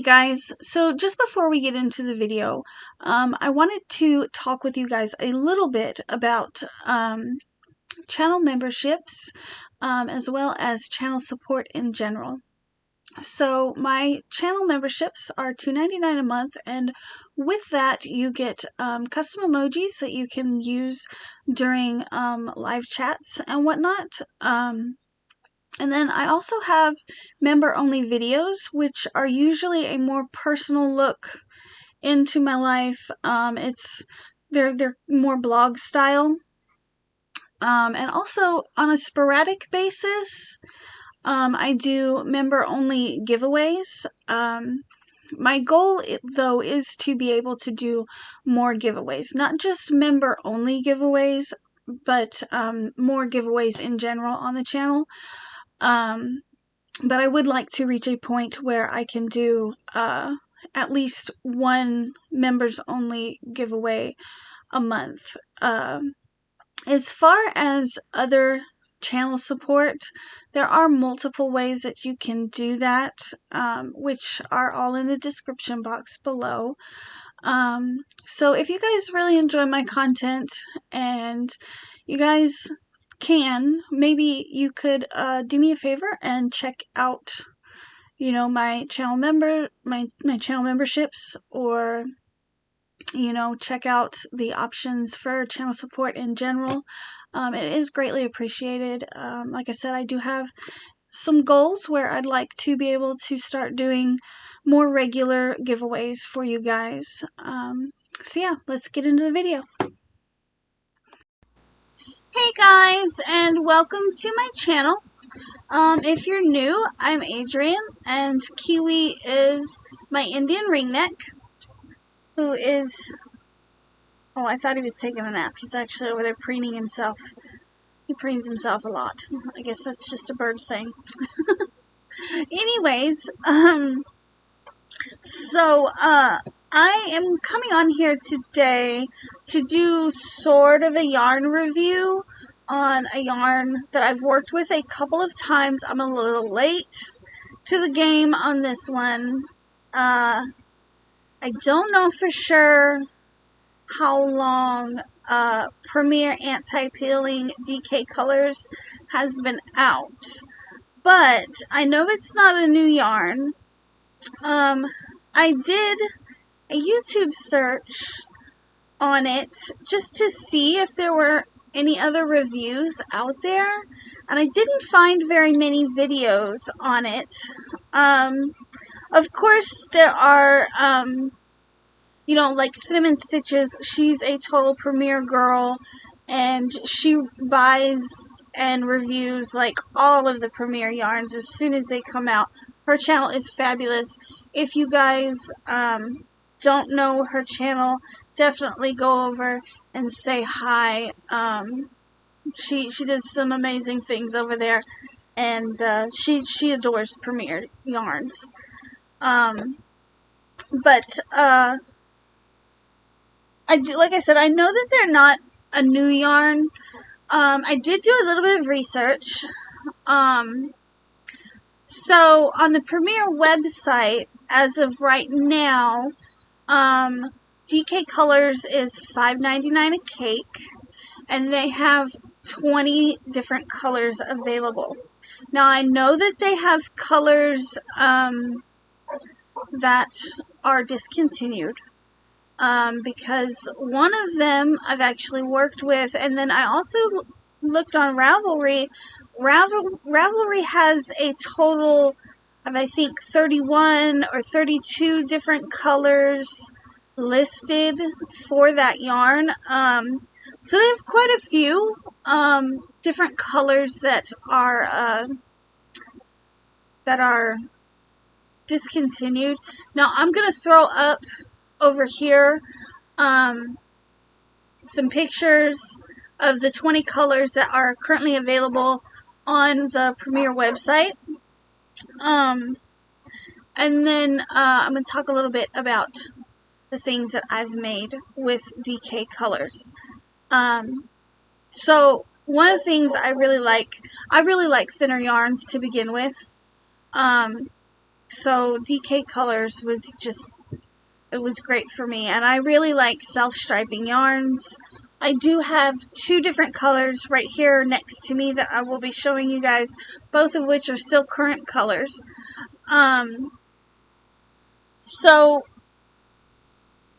guys, so just before we get into the video, I wanted to talk with you guys a little bit about channel memberships as well as channel support in general. So my channel memberships are $2.99 a month, and with that you get custom emojis that you can use during live chats and whatnot. And then I also have member-only videos, which are usually a more personal look into my life. They're more blog style. And also on a sporadic basis, I do member-only giveaways. My goal, though, is to be able to do more giveaways. Not just member-only giveaways, but more giveaways in general on the channel. But I would like to reach a point where I can do at least one members only giveaway a month. As far as other channel support, there are multiple ways that you can do that, which are all in the description box below. So if you guys really enjoy my content and you guys can, maybe you could do me a favor and check out, my channel channel memberships, or check out the options for channel support in general. It is greatly appreciated. Like I said, I do have some goals where I'd like to be able to start doing more regular giveaways for you guys. So yeah, let's get into the video. Hey guys, and welcome to my channel. If you're new, I'm Adrian, and Kiwi is my Indian ringneck, who is, oh, I thought he was taking a nap. He's actually over there preening himself. He preens himself a lot. I guess that's just a bird thing. Anyways, I am coming on here today to do sort of a yarn review on a yarn that I've worked with a couple of times. I'm a little late to the game on this one. I don't know for sure how long Premier Anti-Peeling DK Colors has been out, but I know it's not a new yarn. I did a YouTube search on it just to see if there were any other reviews out there, and I didn't find very many videos on it. Of course, there are, like Cinnamon Stitches. She's a total Premier girl, and she buys and reviews like all of the Premier yarns as soon as they come out. Her channel is fabulous. If you guys don't know her channel, definitely go over and say hi. She does some amazing things over there, and she adores Premier yarns. But like I said, I know that they're not a new yarn. I did do a little bit of research. So on the Premier website, as of right now, DK Colors is $5.99 a cake, and they have 20 different colors available. Now I know that they have colors that are discontinued, because one of them I've actually worked with, and then I also looked on Ravelry. Ravelry has a total of, I think, 31 or 32 different colors listed for that yarn. So they have quite a few different colors that are discontinued. Now I'm gonna throw up over here some pictures of the 20 colors that are currently available on the Premier website. And then I'm going to talk a little bit about the things that I've made with DK Colors. So one of the things I really like thinner yarns to begin with. So DK Colors was just, it was great for me. And I really like self-striping yarns. I do have two different colors right here next to me that I will be showing you guys, both of which are still current colors. So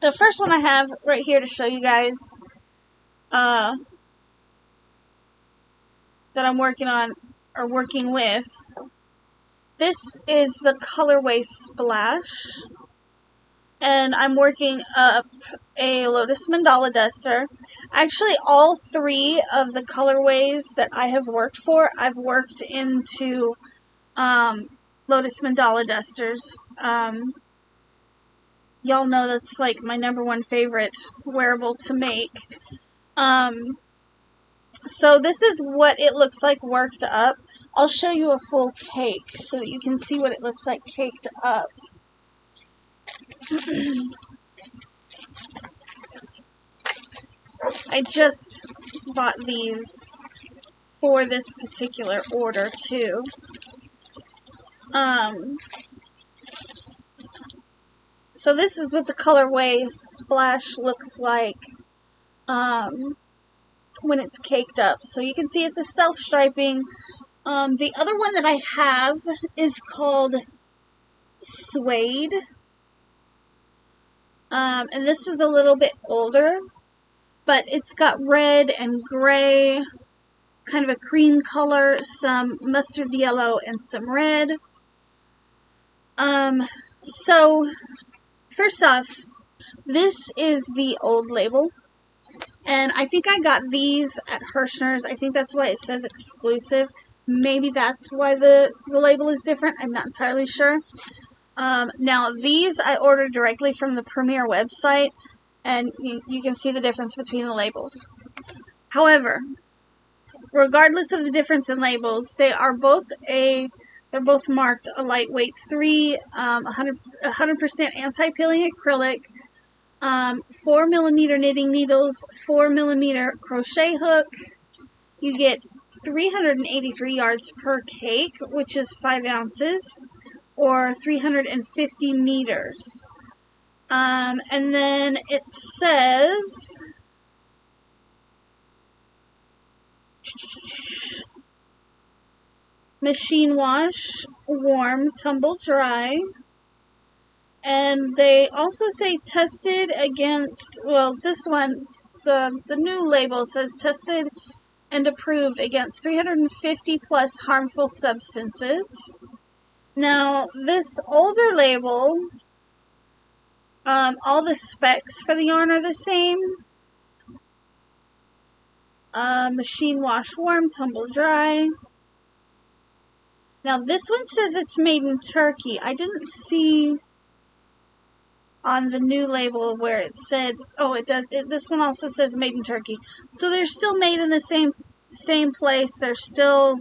the first one I have right here to show you guys that I'm working on or working with, this is the colorway Splash, and I'm working up a Lotus Mandala duster. Actually, all three of the colorways that I have worked for, I've worked into Lotus Mandala dusters. Y'all know that's like my #1 favorite wearable to make. So this is what it looks like worked up. I'll show you a full cake so that you can see what it looks like caked up. I just bought these for this particular order too. So this is what the colorway Splash looks like when it's caked up. So you can see it's a self-striping. The other one that I have is called Suede. And this is a little bit older, but it's got red and gray, kind of a cream color, some mustard yellow, and some red. So first off, this is the old label, and I think I got these at Hirschner's. I think that's why it says exclusive. Maybe that's why the label is different. I'm not entirely sure. Now these I ordered directly from the Premier website, and you can see the difference between the labels. However, regardless of the difference in labels, they're both marked a lightweight 3, 100% anti-peeling acrylic, 4mm knitting needles, 4mm crochet hook. You get 383 yards per cake, which is 5 ounces, or 350 meters. And then it says machine wash, warm, tumble dry. And they also say tested against, well, this one's, the new label says tested and approved against 350 plus harmful substances. Now, this older label, all the specs for the yarn are the same. Machine wash, warm, tumble dry. Now, this one says it's made in Turkey. I didn't see on the new label where it said, oh, it does. This one also says made in Turkey. So they're still made in the same place. They're still,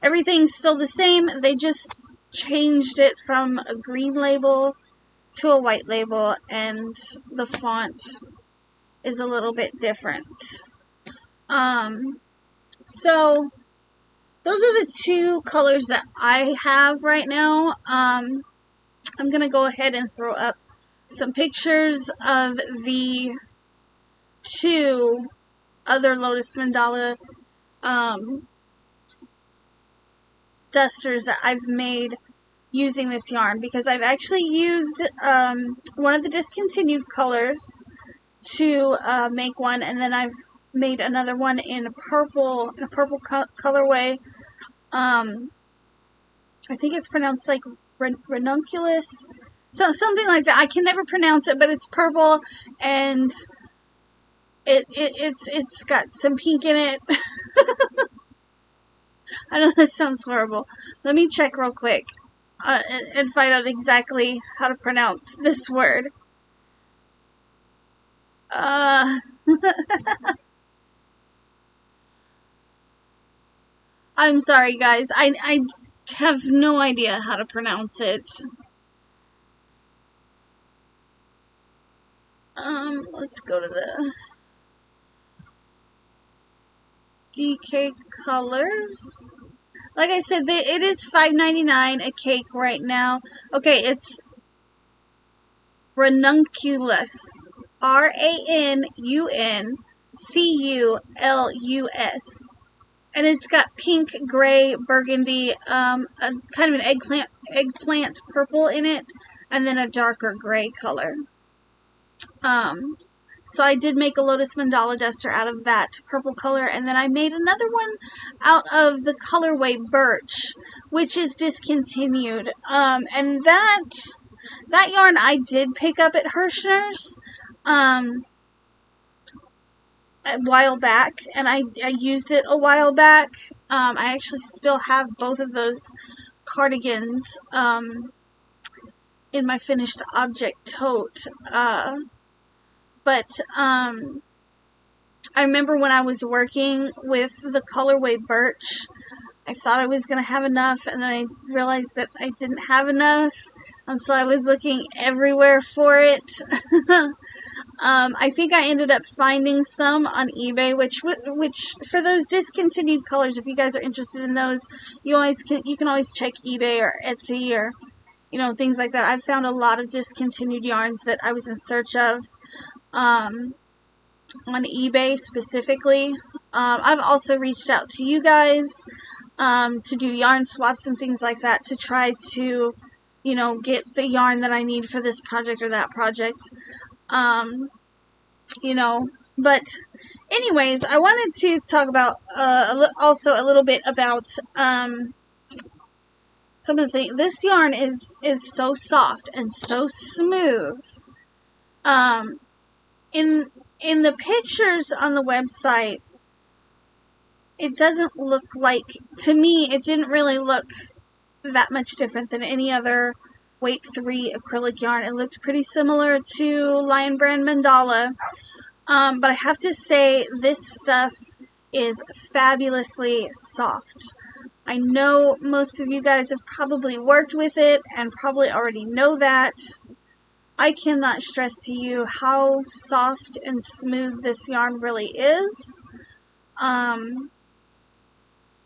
everything's still the same. They just changed it from a green label to a white label, and the font is a little bit different. So those are the two colors that I have right now. I'm going to go ahead and throw up some pictures of the two other Lotus Mandala dusters that I've made using this yarn, because I've actually used one of the discontinued colors to make one, and then I've made another one in a purple colorway. I think it's pronounced like ranunculus, so something like that. I can never pronounce it, but it's purple, and it's got some pink in it. I know this sounds horrible. Let me check real quick and find out exactly how to pronounce this word. I'm sorry, guys. I have no idea how to pronounce it. Let's go to the DK Colors. like I said, it is $5.99 a cake right now. Okay, it's ranunculus. RANUNCULUS. And it's got pink, gray, burgundy, kind of an eggplant purple in it, and then a darker gray color. So I did make a Lotus Mandala duster out of that purple color, and then I made another one out of the colorway Birch, which is discontinued. And that yarn I did pick up at Hirschner's a while back, and I used it a while back. I actually still have both of those cardigans in my finished object tote. But I remember when I was working with the colorway Birch, I thought I was going to have enough, and then I realized that I didn't have enough, and so I was looking everywhere for it. I think I ended up finding some on eBay, which for those discontinued colors, if you guys are interested in those, you can always check eBay or Etsy or things like that. I've found a lot of discontinued yarns that I was in search of on eBay specifically. I've also reached out to you guys to do yarn swaps and things like that to try to get the yarn that I need for this project or that project. But anyways, I wanted to talk about also a little bit about some of the things. This yarn is so soft and so smooth. In the pictures on the website, it doesn't look like, to me, it didn't really look that much different than any other weight 3 acrylic yarn. It looked pretty similar to Lion Brand Mandala. But I have to say, this stuff is fabulously soft. I know most of you guys have probably worked with it and probably already know that. I cannot stress to you how soft and smooth this yarn really is. And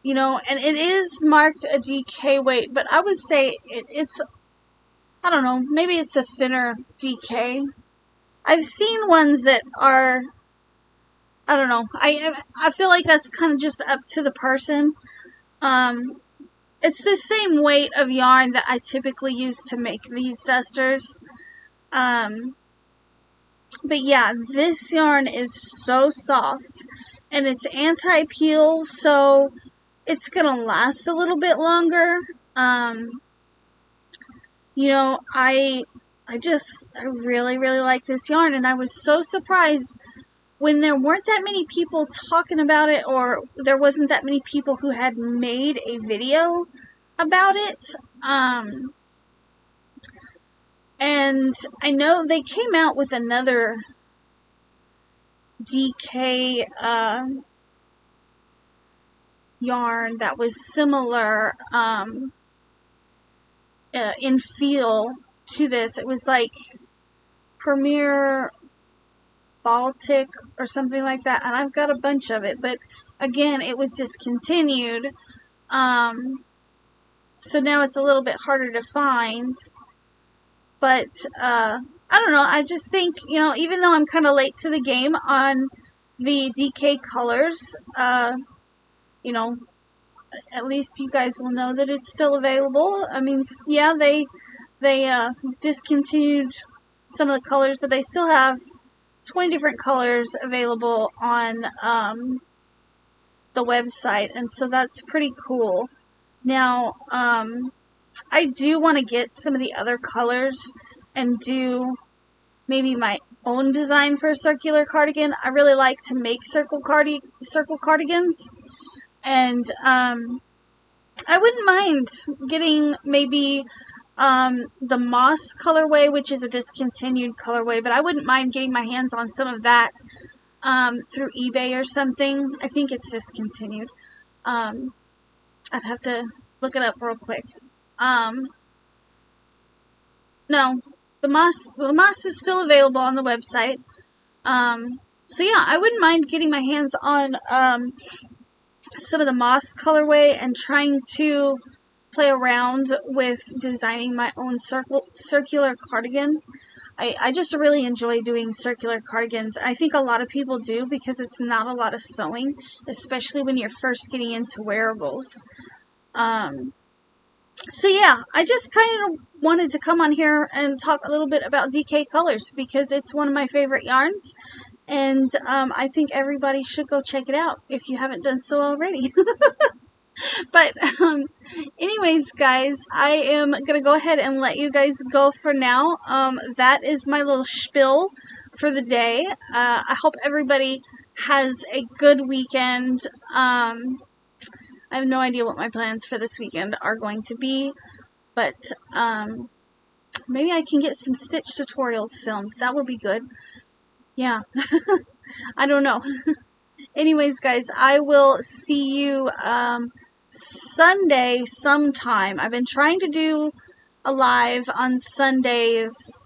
it is marked a DK weight, but I would say it's, I don't know, maybe it's a thinner DK. I've seen ones that are, I don't know, I feel like that's kind of just up to the person. It's the same weight of yarn that I typically use to make these dusters. But yeah, this yarn is so soft, and it's anti-peel, so it's gonna last a little bit longer. I really, really like this yarn, and I was so surprised when there weren't that many people talking about it, or there wasn't that many people who had made a video about it. And I know they came out with another DK yarn that was similar in feel to this. It was like Premier Baltic or something like that, and I've got a bunch of it, but again, it was discontinued, so now it's a little bit harder to find. But I don't know, I just think, even though I'm kind of late to the game on the DK colors, at least you guys will know that it's still available. I mean, yeah, they discontinued some of the colors, but they still have 20 different colors available on the website, and so that's pretty cool. Now, I do want to get some of the other colors and do maybe my own design for a circular cardigan. I really like to make circle cardigans, and I wouldn't mind getting maybe the moss colorway, which is a discontinued colorway, but I wouldn't mind getting my hands on some of that through eBay or something. I think it's discontinued. I'd have to look it up real quick. No, the moss is still available on the website. So yeah, I wouldn't mind getting my hands on some of the moss colorway and trying to play around with designing my own circular cardigan. I just really enjoy doing circular cardigans. I think a lot of people do because it's not a lot of sewing, especially when you're first getting into wearables. So yeah, I just kind of wanted to come on here and talk a little bit about DK Colors because it's one of my favorite yarns, and I think everybody should go check it out if you haven't done so already. But anyways, guys, I am gonna go ahead and let you guys go for now. That is my little spiel for the day. I hope everybody has a good weekend. I have no idea what my plans for this weekend are going to be, but maybe I can get some stitch tutorials filmed. That would be good. Yeah, I don't know. Anyways, guys, I will see you Sunday sometime. I've been trying to do a live on Sundays,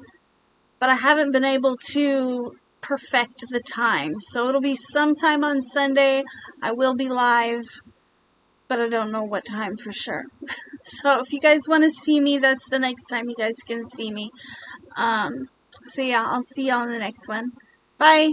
but I haven't been able to perfect the time. So it'll be sometime on Sunday. I will be live, but I don't know what time for sure. So if you guys want to see me, that's the next time you guys can see me. So yeah, I'll see y'all in the next one. Bye!